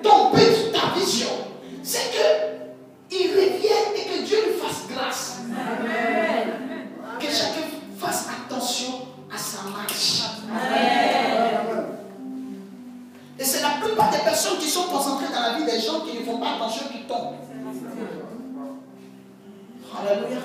Ton but, ta vision, c'est qu'il revienne et que Dieu lui fasse grâce. Amen. Que chacun fasse attention à sa marche. Amen. Et c'est la plupart des personnes qui sont concentrées dans la vie des gens qui ne font pas attention, qui tombent. Alléluia.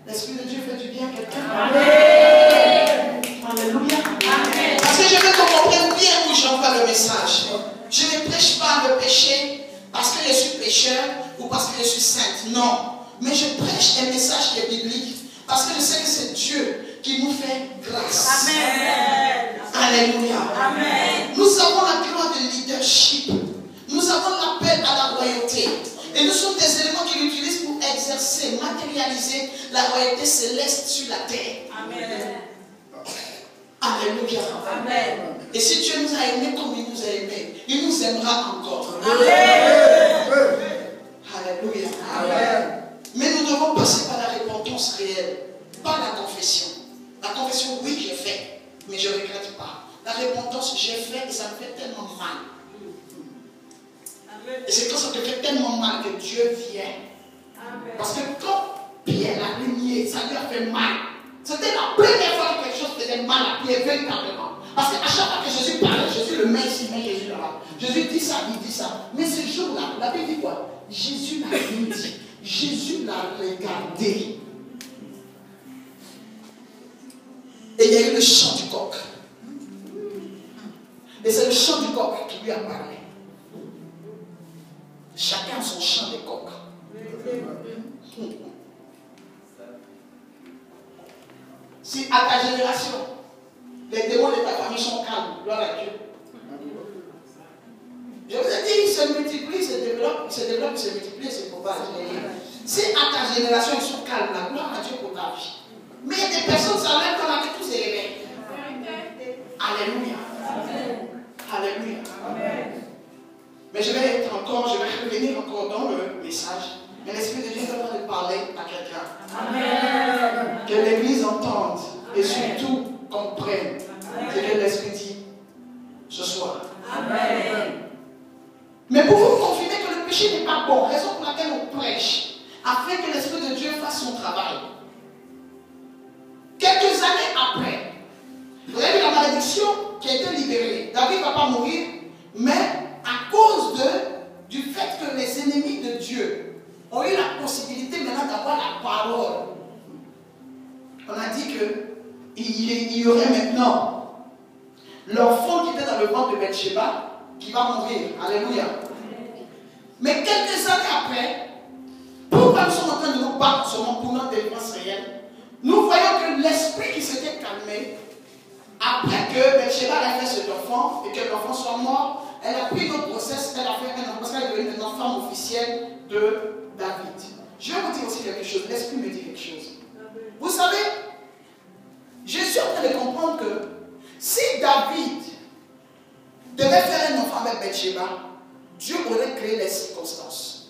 L'Esprit de Dieu fait du bien à quelqu'un. Amen. Alléluia. Amen. Parce que je veux qu'on comprenne bien où j'envoie le message. Je ne prêche pas le péché parce que je suis pécheur ou parce que je suis sainte. Non. Mais je prêche un message qui est biblique parce que je sais que c'est Dieu qui nous fait grâce. Amen. Alléluia. Amen. Nous avons la gloire de leadership. Nous avons l'appel à la royauté. Et nous sommes des éléments qu'il utilise pour exercer, matérialiser la royauté céleste sur la terre. Amen. Alléluia. Amen. Et si Dieu nous a aimés comme il nous a aimés, il nous aimera encore. Amen. Alléluia. Amen. Mais nous devons passer par la repentance réelle, pas la confession. La confession, oui, j'ai fait, mais je ne regrette pas. La repentance, j'ai fait et ça me fait tellement mal. Et c'est quand ça te fait tellement mal que Dieu vient. Amen. Parce que quand Pierre l'a renié, ça lui a fait mal. C'était la première fois que quelque chose faisait mal à Pierre, véritablement. Parce qu'à chaque fois que Jésus parlait, Jésus le met ici, met Jésus là-bas. Jésus dit ça, il dit ça. Mais ce jour-là, la Bible dit quoi? Jésus n'a rien dit. Jésus l'a regardé. Et il y a eu le chant du coq. Et c'est le chant du coq qui lui a parlé. Chacun a son chant de coq. Si à ta génération, les démons de ta famille sont calmes, gloire à Dieu. Je vous ai dit, ils se multiplient, se développent, se multiplient, se propagent. Si à ta génération, ils sont calmes, la gloire à Dieu pour ta vie. Mais il y a des personnes, ça même qu'on a que tous ces réveils. Alléluia. Alléluia. Amen. Mais je vais revenir encore dans le message. Mais l'Esprit de Dieu est en train de parler à quelqu'un. Amen. Que l'Église entende et surtout comprenne ce que l'Esprit dit ce soir. Amen. Mais pour vous confirmer que le péché n'est pas bon, raison pour laquelle on prêche, afin que l'Esprit de Dieu fasse son travail. Quelques années après, vous avez vu la malédiction qui a été libérée. David ne va pas mourir, mais à cause du fait que les ennemis de Dieu ont eu la possibilité maintenant d'avoir la parole. On a dit qu'il y aurait maintenant l'enfant qui était dans le ventre de Bathsheba qui va mourir. Alléluia. Mais quelques années après, pourquoi nous sommes en train de nous battre seulement pour notre délivrance réelle? Nous voyons que l'esprit qui s'était calmé, après que Bathsheba ait fait cet enfant et que l'enfant soit mort, elle a pris notre process, elle a fait un enfant parce qu'elle est devenue une femme officielle de David. Je vais vous dire aussi quelque chose, l'esprit me dit quelque chose. Vous savez, je suis en train de comprendre que si David devait faire un enfant avec Bathsheba, Dieu aurait créé les circonstances.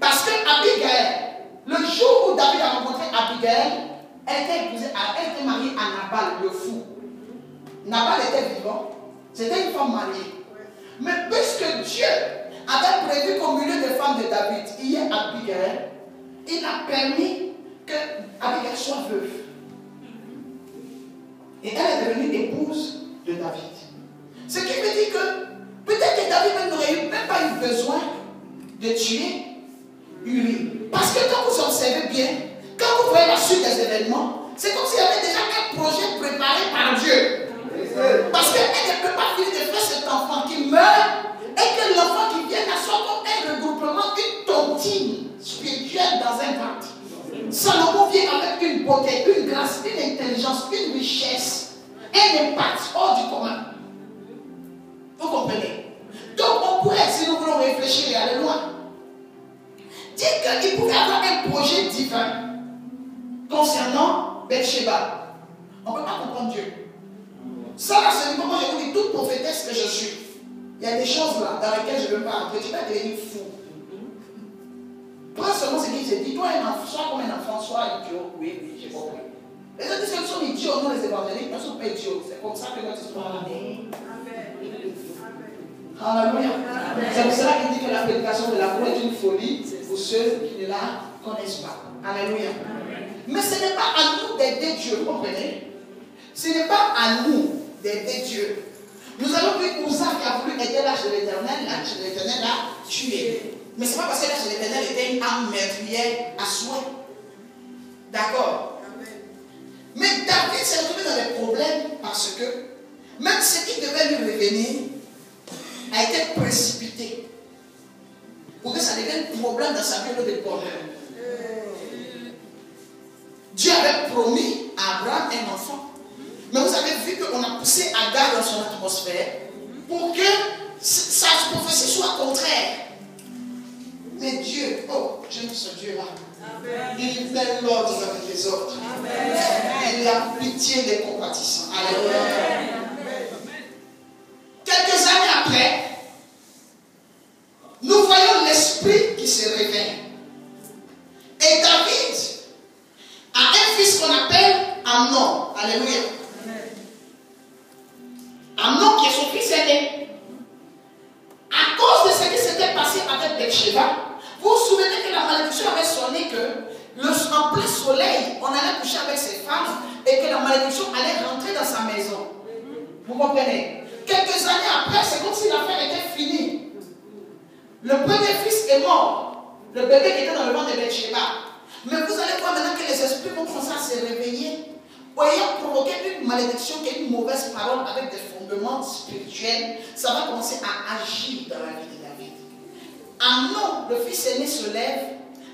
Parce que Abigail, le jour où David a rencontré Abigail, elle était mariée à Nabal, le fou. Nabal était vivant, c'était une femme mariée. Mais puisque Dieu avait prévu qu'au milieu des femmes de David, il y ait Abigail, il a permis que Abigail soit veuve. Et elle est devenue épouse de David. Ce qui veut dire que peut-être que David n'aurait même pas eu besoin de tuer Uri. Parce que quand vous observez bien, quand vous voyez la suite des événements, c'est comme s'il y avait déjà un projet préparé par Dieu. Parce qu'elle ne peut pas finir de faire cet enfant qui meurt et que l'enfant qui vient soit comme un regroupement, une tontine spirituelle dans un ventre. Salomon vient avec une beauté, une grâce, une intelligence, une richesse, un impact hors du commun. Vous comprenez? Donc on pourrait, si nous voulons réfléchir et aller loin, dire qu'il pouvait avoir un projet divin concernant Bathsheba. On ne peut pas comprendre Dieu. Ça là, c'est le moment où je vous dis toute prophétesse que je suis. Il y a des choses là dans lesquelles je ne veux pas entrer. Tu vas devenir fou. Prends seulement ce qu'il s'est dit. Toi, un enfant, soit comme un enfant, soit idiot. Oui, j'ai compris. Les autres disent que nous sommes idiots, non les évangéliques, nous ne sommes pas idiots. C'est comme ça que notre histoire est. Alléluia. C'est pour cela qu'il dit que la prédication de la croix est une folie pour ceux qui ne la connaissent pas. Alléluia. Mais ce n'est pas à nous d'aider Dieu, vous comprenez? Ce n'est pas à nous d'aider Dieu. Nous avons vu Ouza qui a voulu aider l'âge de l'Éternel, l'âge de l'Éternel l'a tué. Mais ce n'est pas parce que l'âge de l'Éternel était une âme meurtrière à souhait. D'accord? Mais David s'est retrouvé dans des problèmes parce que même ce qui devait lui revenir a été précipité pour que ça devienne problème dans sa vie de bonheur. Dieu avait promis à Abraham un enfant. Mais vous avez vu qu'on a poussé Agar dans son atmosphère pour que sa prophétie soit contraire. Mais Dieu, oh, j'aime ce Dieu-là. Il met l'ordre avec les autres. Il a pitié des compatissants. Alléluia. Quelques années après, nous voyons l'esprit qui se réveille. Et David a un fils qu'on appelle Amnon. Alléluia. Amnon qui est son fils aîné. À cause de ce qui s'était passé avec Bathsheba, vous vous souvenez que la malédiction avait sonné que en plein soleil, on allait coucher avec ses femmes et que la malédiction allait rentrer dans sa maison. Vous comprenez? Quelques années après, c'est comme si l'affaire était finie. Le premier fils est mort. Le bébé qui était dans le ventre de Bathsheba. Mais vous allez voir maintenant que les esprits vont commencer à se réveiller. Ayant provoqué une malédiction qui est une mauvaise parole avec des fondements spirituels, ça va commencer à agir dans la vie de David. Amnon, le fils aîné, se lève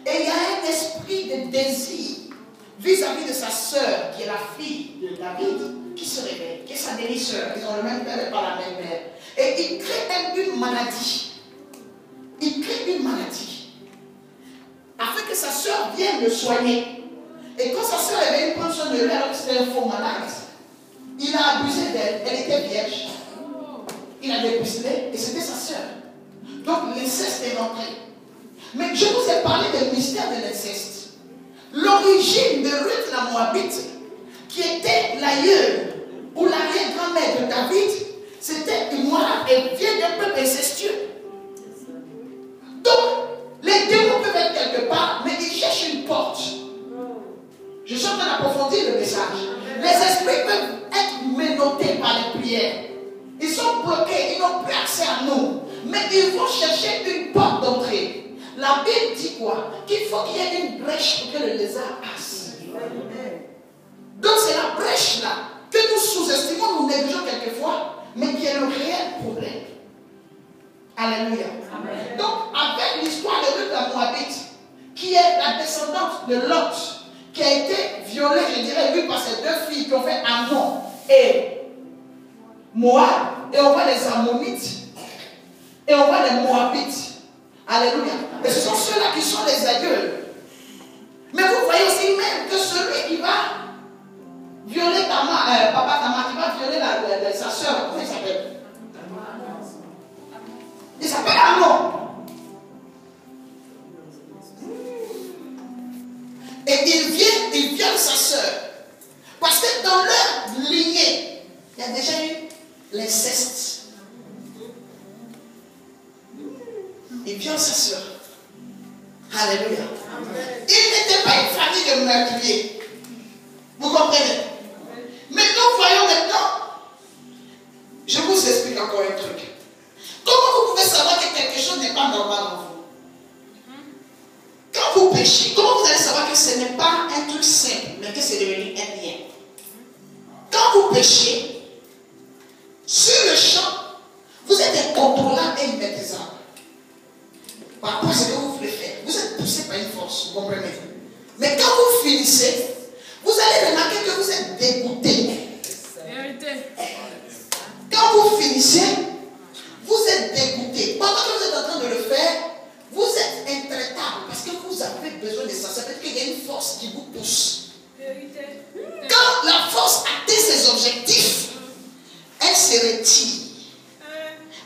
et il y a un esprit de désir vis-à-vis de sa sœur, qui est la fille de David, qui se réveille, qui est sa demi-sœur. Ils ont le même père et pas la même mère. Et il crée une maladie. Il crée une maladie afin que sa sœur vienne le soigner. Et quand sa sœur est venue prendre soin de lui, alors que c'était un faux malade, il a abusé d'elle. Elle était vierge. Il a dépucelé et c'était sa sœur. Donc l'inceste est rentré. Mais je vous ai parlé du mystère de l'inceste. L'origine de Ruth la Moabite, qui était l'aïeul ou l'arrière-grand-mère de David, c'était une Moab. Elle vient d'un peuple incestueux. Donc, les démons peuvent être quelque part, mais ils cherchent une porte. Je suis en train d'approfondir le message. Les esprits peuvent être menottés par les prières. Ils sont bloqués, ils n'ont plus accès à nous. Mais ils vont chercher une porte d'entrée. La Bible dit quoi? Qu'il faut qu'il y ait une brèche pour que le lézard passe. Donc c'est la brèche là que nous sous-estimons, nous négligeons quelquefois, mais qui est le réel problème. Alléluia. Amen. Donc avec l'histoire de Ruth la Moabite, qui est la descendante de Lot, qui a été violée, je dirais, lui par ses deux filles qui ont fait Ammon et Moab, et on voit les Ammonites, et on voit les Moabites. Alléluia. Et ce sont ceux-là qui sont les aïeux. Mais vous voyez aussi même que celui qui va violer Papa Tamar, qui va violer sa soeur, comment il s'appelle? Il s'appelle Ammon. Et il viole sa soeur. Parce que dans leur lignée, il y a déjà eu l'inceste. Il viole sa soeur. Alléluia. Il n'était pas une famille de meurtriers. Vous comprenez? Maintenant, voyons maintenant. Je vous explique encore un truc. Comment vous pouvez savoir que quelque chose n'est pas normal en vous? Quand vous péchez, comment vous allez savoir que ce n'est pas un truc simple, mais que c'est devenu un lien? Quand vous péchez, sur le champ, vous êtes incontrôlable et immaîtrisable. Par rapport à ce que vous voulez faire, vous êtes poussé par une force, vous comprenez? Mais quand vous finissez, vous allez remarquer que vous êtes dégoûté. Quand vous finissez, vous êtes dégoûté. Pendant que vous êtes en train de le faire, vous êtes intraitable parce que vous avez besoin de ça. Ça veut dire qu'il y a une force qui vous pousse. Quand la force atteint ses objectifs, elle se retire.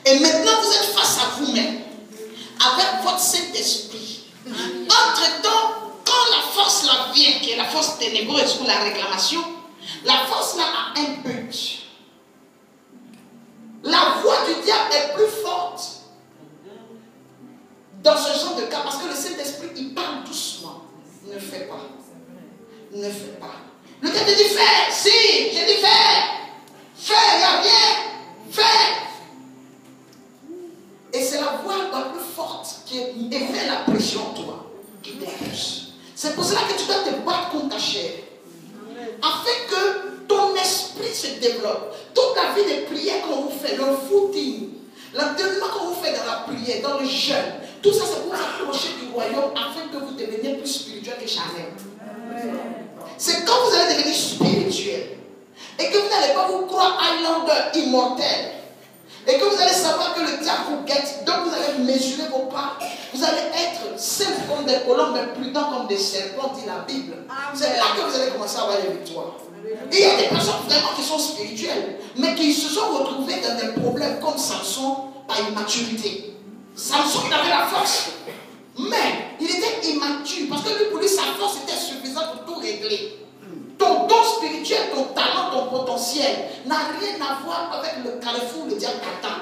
Et maintenant, vous êtes face à vous-même, avec votre Saint-Esprit. Entre-temps, quand la force là vient, qui est la force ténébreuse pour la réclamation, la force là a un but. La voix du diable est plus forte ne fais pas. Le gars te dit fais, si, j'ai dit fais, il n'y a rien, fais. Et c'est la voix la plus forte qui émet la pression en toi, qui te pousse. C'est pour cela que tu dois te battre contre ta chair. Afin que ton esprit se développe. Toute la vie de prière qu'on vous fait, le footing, l'entraînement qu'on vous fait dans la prière, dans le jeûne, tout ça c'est pour vous approcher du royaume afin que vous deveniez plus spirituel que charnel. C'est quand vous allez devenir spirituel et que vous n'allez pas vous croire Highlander immortel et que vous allez savoir que le diable vous guette, donc vous allez mesurer vos pas, vous allez être simples comme des colombes mais prudents comme des serpents, dit la Bible. C'est là que vous allez commencer à avoir des victoires. Et il y a des personnes vraiment qui sont spirituelles mais qui se sont retrouvées dans des problèmes comme Samson par immaturité. Samson il avait la force mais il était immature parce que lui pour lui sa force était suffisante pour tout régler. Ton don spirituel, ton talent, ton potentiel n'a rien à voir avec le carrefour où le diable t'attend.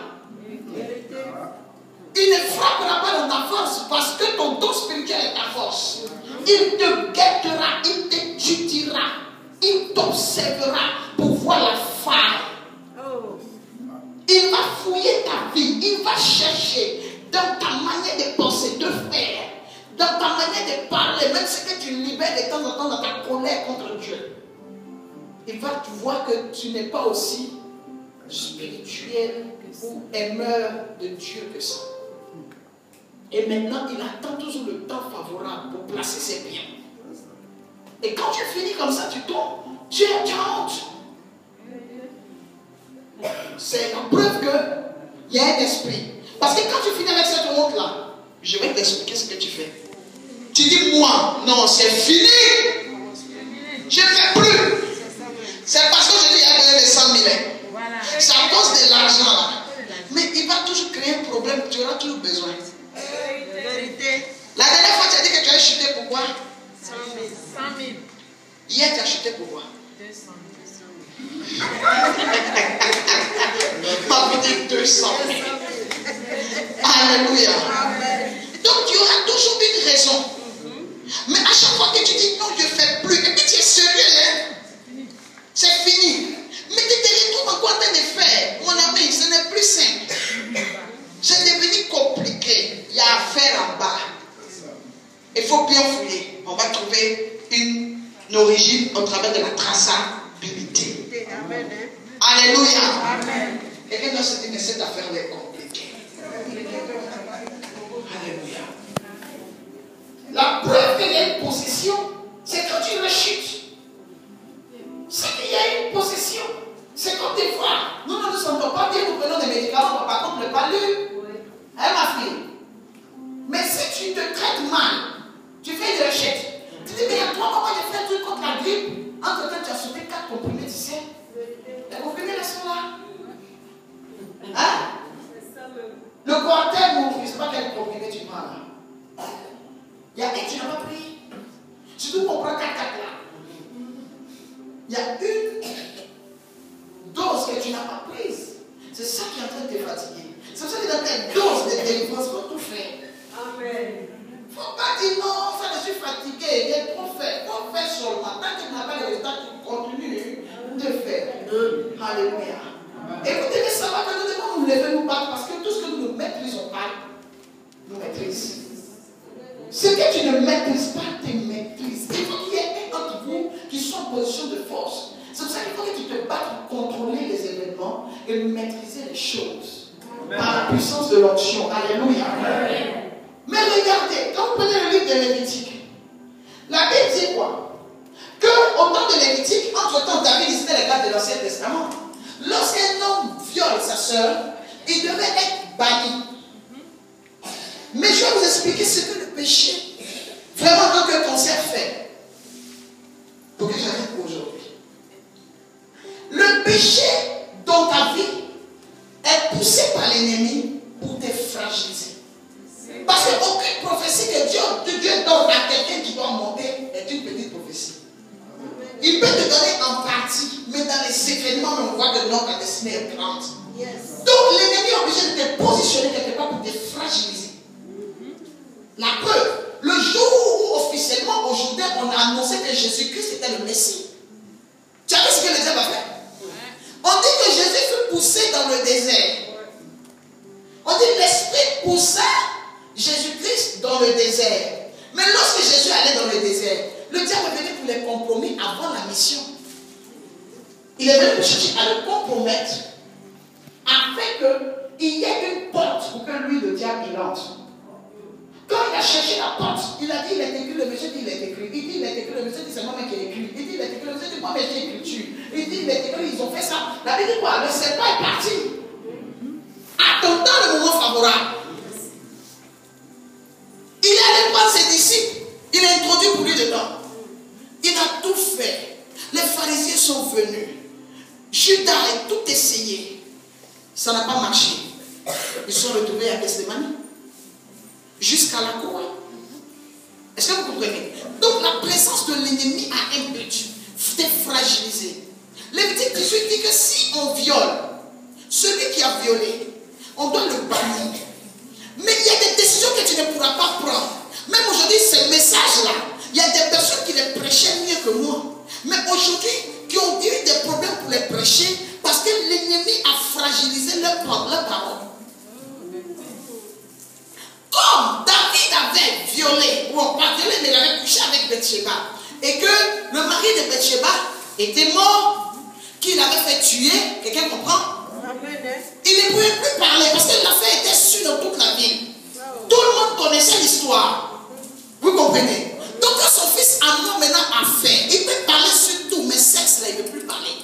Il ne frappera pas dans ta force parce que ton don spirituel est ta force. Il te guettera, il t'étudiera, il t'observera pour voir la faille. Il va fouiller ta vie, il va chercher dans ta manière de penser, de faire, dans ta manière de parler, même ce que tu libères de temps en temps dans ta colère contre Dieu. Il va voir que tu n'es pas aussi spirituel ou aimeur de Dieu que ça. Et maintenant, il attend toujours le temps favorable pour placer ses biens. Et quand tu finis comme ça, tu tombes, tu as honte. C'est la preuve qu'il y a un esprit. Parce que quand tu finis avec cette honte-là, je vais t'expliquer ce que tu fais. Tu dis, moi, non, c'est fini. Je ne fais plus. C'est parce que je dis, il y a besoin de 100 000. C'est à cause de l'argent là. Mais il va toujours créer un problème, tu auras toujours besoin. La dernière fois, tu as dit que tu as chuté pourquoi? 100 000. Hier, tu as chuté pourquoi? 200 000. Ma petite 200 000. Alléluia. Donc, tu auras toujours une raison. Mais à chaque fois que tu dis non, je ne fais plus, et puis tu es sérieux, hein? C'est fini. Mais tu te retrouves encore en train de faire. Mon ami, ce n'est plus simple. C'est devenu compliqué. Il y a affaire en bas. Il faut bien fouiller. On va trouver une origine au travers de la traçabilité. Amen. Alléluia. Amen. Et quelqu'un doit se dire, mais cette affaire est compliquée. Alléluia. La preuve qu'il y a une possession, c'est quand tu rechutes. C'est qu'il y a une possession. C'est comme des fois, nous ne nous sentons pas bien, nous prenons des médicaments, par contre le palu. Hein, ma fille? Mais si tu te traites mal, tu fais une recette. Tu dis, mais à toi, maman, j'ai fait un truc contre la grippe. Entre-temps, tu as sauté 4 comprimés, tu sais. Les comprimés, là, sont là. Hein? Le Coartem, je ne sais pas quel comprimé tu prends là. Il y a un que tu n'as pas pris. Surtout qu'on prend 4 là. Il y a une dose que tu n'as pas prise. C'est ça qui est en train de te fatiguer. C'est pour ça que dans ta dose de délivrance, il faut tout faire. Amen. Il ne faut pas dire non, ça je suis fatigué, j'ai trop fait. Il faut faire seulement. Tant que tu n'as pas le résultat, tu continues de faire. Alléluia. Et vous devez savoir que nous devons nous lever, nous battre, parce que tout ce que nous ne maîtrisons pas, nous maîtrise. Ce que tu ne maîtrises pas, te maîtrise. Il faut qu'il y ait un entre vous qui soit en position de force. C'est pour ça qu'il faut que tu te battes pour contrôler les événements et maîtriser les choses. Par la puissance de l'onction. Alléluia. Mais regardez, quand vous prenez le livre de Lévitique, la Bible dit quoi? Que au temps de Lévitique, entre-temps, David c'était les gars de l'Ancien Testament. Lorsqu'un homme viole sa sœur, il devait être banni. Mais je vais vous expliquer ce que le péché, vraiment tant que concert fait, pour que j'arrive aujourd'hui. Le péché dans ta vie est poussé par l'ennemi pour te fragiliser. Parce qu'aucune prophétie que Dieu donne à quelqu'un qui doit monter est une petite prophétie. Il peut te donner en partie, mais dans les événements, on voit que notre destinée est grande. Donc l'ennemi est obligé de te positionner quelque part pour te fragiliser. La preuve, le jour où officiellement aujourd'hui on a annoncé que que Jésus-Christ était le Messie. Tu as vu ce que le diable a fait? On dit que Jésus fut poussé dans le désert. On dit que l'Esprit poussa Jésus-Christ dans le désert. Mais lorsque Jésus allait dans le désert, le diable est venu pour les compromis avant la mission. Il est venu pour chercher à le compromettre afin qu'il y ait une porte pour que lui, le diable, il entre. Quand il a cherché la porte, il a dit il est écrit, le monsieur dit il est écrit. Il dit il est écrit, le monsieur dit c'est moi-même qui ai écrit. Il dit il est écrit, le monsieur dit moi-même j'ai écriture. Il dit il est écrit, ils ont fait ça. La Bible dit quoi? Le serpent est parti. Attendant le moment favorable. Il est allé prendre ses disciples. Il a introduit pour lui dedans. Il a tout fait. Les pharisiens sont venus. Judas a tout essayé. Ça n'a pas marché. Ils sont retrouvés à Gethsémani. Jusqu'à la croix. Est-ce que vous comprenez? Donc la présence de l'ennemi a un but. T'es fragilisé. Lévitique 18 dit que si on viole, celui qui a violé, on doit le bannir. Mais il y a des décisions que tu ne pourras pas prendre. Même aujourd'hui, ces messages-là, il y a des personnes qui les prêchaient mieux que moi. Mais aujourd'hui, qui ont eu des problèmes pour les prêcher parce que l'ennemi a fragilisé leur parole. Comme David avait violé, bon, pas violé, mais il avait couché avec Bathsheba, et que le mari de Bathsheba était mort, qu'il avait fait tuer, quelqu'un comprend? Il ne pouvait plus parler parce que l'affaire était sûre dans toute la ville. Tout le monde connaissait l'histoire. Vous comprenez? Donc quand son fils Amnon maintenant a fait, il peut parler sur tout, mais sexe là, il ne peut plus parler.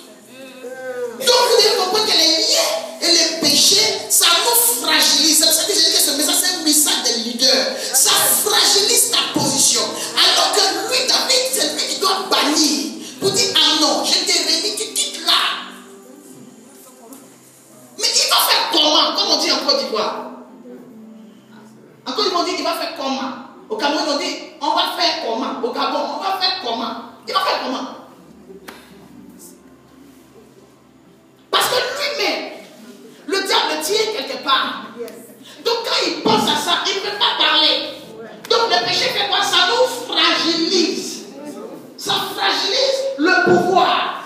Donc vous devez comprendre que les liens et les péchés, ça nous fragilise. C'est pour ça que j'ai dit que ce message, c'est un message des leaders. Ça fragilise ta position. Alors que lui, David, c'est lui qui doit bannir. Pour dire, ah non, je t'ai remis, tu quittes là. Mais il va faire comment? Comme on dit en Côte d'Ivoire. En Côte d'Ivoire, on dit, il va faire comment? Au Cameroun, on dit, on va faire comment? Au Gabon, on va faire comment? Il va faire comment? Parce que lui-même, le diable tient quelque part. Donc quand il pense à ça, il ne peut pas parler. Donc le péché fait quoi? Ça nous fragilise. Ça fragilise le pouvoir.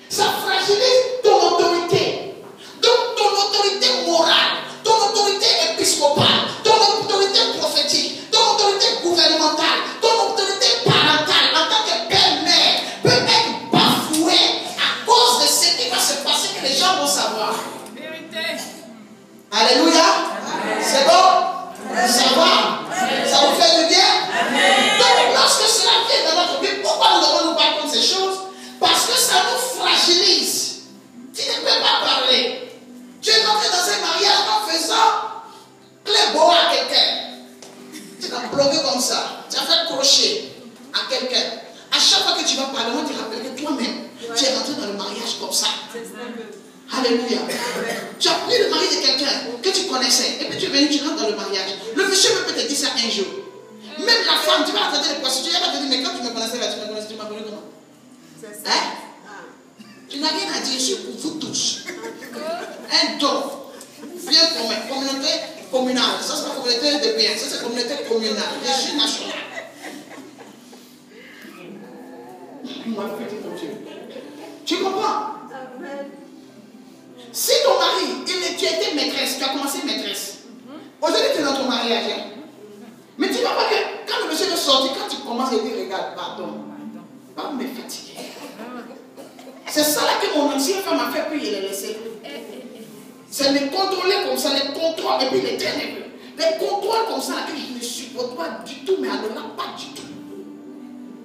Ça fragilise ton autorité. Donc ton autorité morale, ton autorité épiscopale, ton autorité prophétique, ton autorité gouvernementale, ton autorité parentale en tant que père-mère peut être bafouée à cause de ce qui va se passer que les gens vont savoir. Vérité. Alléluia. C'est bon? Ça va? Ça vous fait du bien? Donc lorsque cela vient dans notre vie, pourquoi nous devons nous battre contre ces choses? Parce que ça nous fragilise. Tu ne peux pas parler. Tu es entré dans un mariage en faisant clébo à quelqu'un. Tu l'as bloqué comme ça. Tu as fait crochet à quelqu'un. À chaque fois que tu vas parler, on te rappelle que toi-même, tu es rentré dans le mariage comme ça. Alléluia. Tu as pris le mari de quelqu'un que tu connaissais et puis tu es venu, tu rentres dans le mariage. Le monsieur peut te dire ça un jour. Même la femme, tu vas entendre les prostituées, elle va te dire, mais quand tu me connaissais là, tu me connaissais, tu m'as connu comment? Hein? Tu n'as rien à dire, je suis pour vous tous. Un don. Viens pour ma communauté communale. Ça, c'est la communauté de biens. Ça, c'est la communauté communale. Je suis national. Tu comprends? Si ton mari, tu étais maîtresse, tu as commencé maîtresse. Aujourd'hui, tu es dans ton mariage. Hein? Mais tu ne vois pas que quand le monsieur veut sortir, quand tu commences à dire, regarde, pardon, pas me fatiguer. C'est ça là que mon ancienne femme a fait, puis il est laissé. C'est les contrôler comme ça, les contrôles, et puis les traîner. Les contrôles comme ça, que je ne supporte pas du tout, mais elle n'en a pas du tout.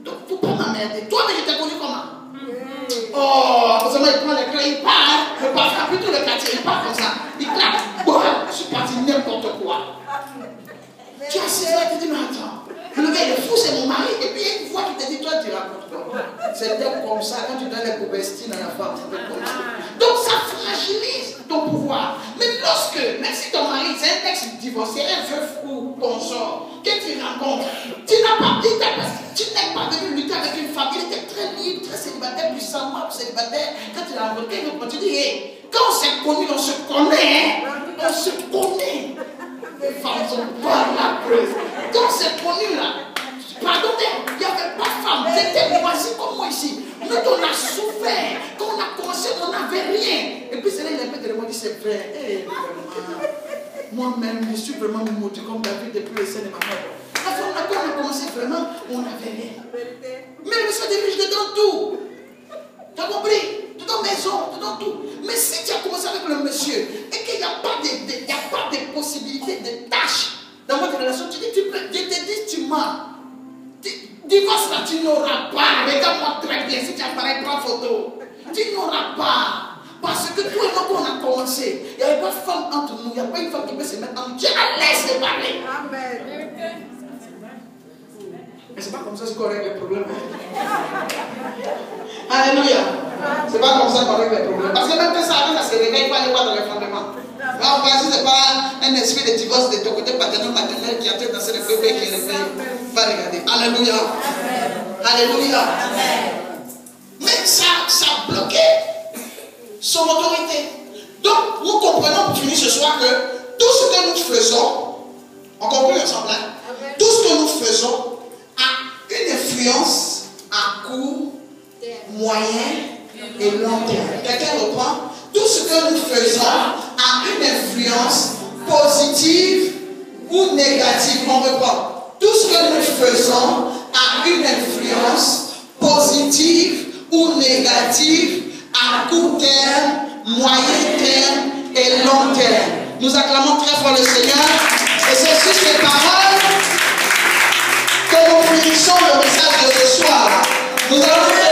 Donc, il ne faut pas m'emmerder. Toi, mais je t'ai connu comment? Oh, parce que moi, il prend les clés, il part, le parfum, plutôt le quartier, il part comme ça. Il claque, bon, je suis parti n'importe quoi. Tu as 6 ans, tu te dis, mais attends, le gars, il est fou, c'est mon mari, et puis une fois qu'il te dit, toi, tu racontes quoi? C'était comme ça, quand tu donnes les coubestines à la femme, c'était comme ça. Donc, ça fragilise ton pouvoir. Mais lorsque, même si ton mari, c'est un ex-divorcé, un veuf ou consort, que tu rencontres, tu n'es pas venu lutter avec une femme, il était très libre, très célibataire, puissamment célibataire. Quand tu l'as rencontré, tu dis, hey, quand on s'est connus, on se connaît, on se connaît. Les femmes sont pas la preuve. Quand on s'est connus là, pardon, il n'y avait pas de femme. Dès c'est vrai. Eh, vraiment. Moi-même, je suis vraiment maudit comme David depuis le sein de ma mère. La fois on a commencé vraiment, on avait rien. Mais le Seigneur dit, je te donne tout. Tu as compris? Tu donnes maison, tu donnes tout. Mais si tu as commencé avec le monsieur et qu'il n'y a pas de possibilité, de tâches dans votre relation, tu dis, je te dis, tu mens. Divorce là, tu n'auras pas. Regarde-moi très bien, si tu apparais, prends photo. Tu n'auras pas. Parce que toi et moi, quand on a commencé, il n'y avait pas de femme entre nous, il n'y a pas une femme qui peut se mettre en nous. Tu es à l'aise de parler. Amen. Mais c'est pas comme ça qu'on règle les problèmes. Alléluia. C'est pas comme ça qu'on règle les problèmes. Parce que même que ça arrive, ça se réveille, il faut aller voir dans les fondements. Là, on va, si ce n'est pas un esprit de divorce de ton côté paternel, maternel qui a été dans ce bébé qui est réveillé, va regarder. Alléluia. Alléluia. Mais ça a bloqué son autorité. Donc, nous comprenons pour finir ce soir que tout ce que nous faisons, on conclut ensemble, hein? Tout ce que nous faisons a une influence à court, moyen et long terme. Quelqu'un reprend? Tout ce que nous faisons a une influence positive ou négative. On reprend. Tout ce que nous faisons a une influence positive ou négative à court terme, moyen terme et long terme. Nous acclamons très fort le Seigneur. Et c'est sur ces paroles que nous finissons le message de ce soir. Nous allons